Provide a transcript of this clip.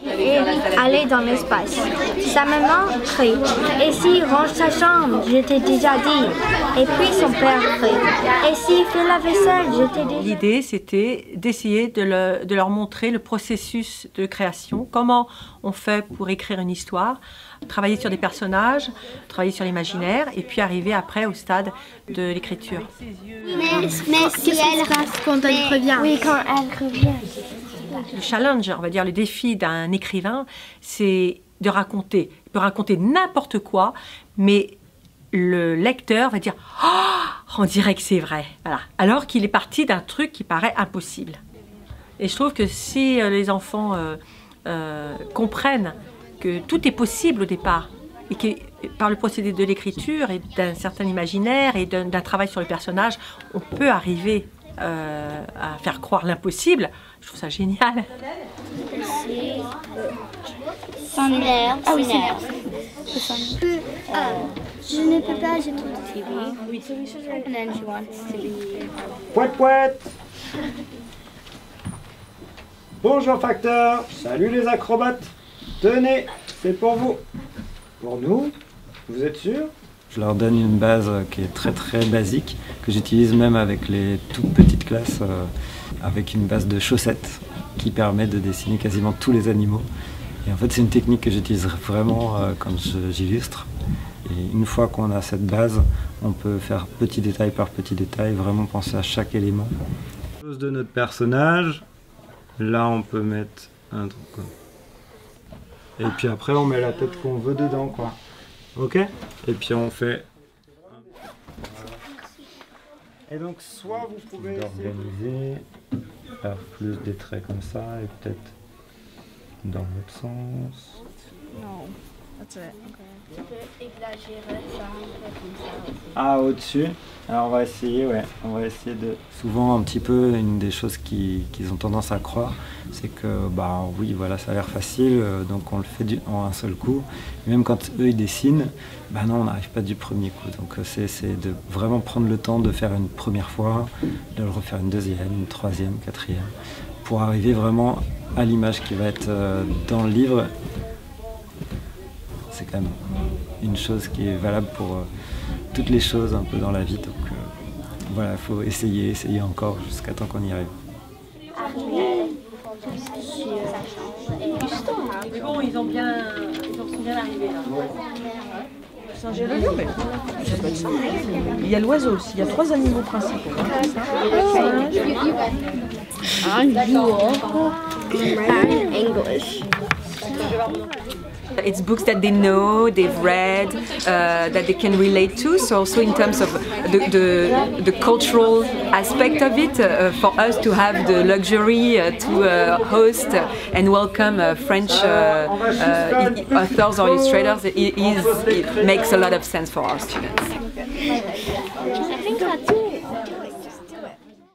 Et aller dans l'espace. Sa maman crie. Et s'il range sa chambre, je t'ai déjà dit. Et puis son père crie. Et s'il fait la vaisselle, je t'ai dit. L'idée, c'était d'essayer de leur montrer le processus de création, comment on fait pour écrire une histoire, travailler sur des personnages, travailler sur l'imaginaire, et puis arriver après au stade de l'écriture. Mais si elle passe quand elle revient. Oui, quand elle revient. Le challenge, on va dire le défi d'un écrivain, c'est de raconter. Il peut raconter n'importe quoi, mais le lecteur va dire « Oh, on dirait que c'est vrai », voilà. Alors qu'il est parti d'un truc qui paraît impossible. Et je trouve que si les enfants comprennent que tout est possible au départ, et que par le procédé de l'écriture et d'un certain imaginaire et d'un travail sur le personnage, on peut arriver à faire croire l'impossible, je trouve ça génial. S'énerve. Ah oui, s'énerve. Je ne peux pas, j'ai trop de TV. Pouet pouet. Bonjour facteur. Salut les acrobates. Tenez, c'est pour vous. Pour nous, vous êtes sûr? Je leur donne une base qui est très basique, que j'utilise même avec les toutes petites classes, avec une base de chaussettes qui permet de dessiner quasiment tous les animaux. Et en fait, c'est une technique que j'utilise vraiment quand j'illustre. Et une fois qu'on a cette base, on peut faire petit détail par petit détail, vraiment penser à chaque élément. Chose de notre personnage, là on peut mettre un truc. Et puis après, on met la tête qu'on veut dedans, quoi. Ok? Et puis on fait... Et donc soit vous pouvez organiser, faire plus des traits comme ça, et peut-être dans l'autre sens. Non, that's it. Tu peux exagérer ça un peu comme ça aussi. Ah, au-dessus? Alors on va essayer, ouais. On va essayer de... Souvent, un petit peu, une des choses qu'ils ont tendance à croire, c'est que, bah oui, voilà, ça a l'air facile, donc on le fait en un seul coup. Et même quand eux, ils dessinent, bah non, on n'arrive pas du premier coup. Donc c'est de vraiment prendre le temps de faire une première fois, de le refaire une deuxième, une troisième, quatrième, pour arriver vraiment à l'image qui va être dans le livre. C'est quand même une chose qui est valable pour toutes les choses un peu dans la vie. Donc voilà, il faut essayer encore jusqu'à temps qu'on y arrive. Mais bon, ils sont bien arrivés là. Singe et le lion, mais ça doit être ça. Il y a l'oiseau aussi, il y a 3 animaux principaux. Un jour, English. It's books that they know, they've read, that they can relate to. So also in terms of the cultural aspect of it, for us to have the luxury to host and welcome French authors or illustrators, it makes a lot of sense for our students.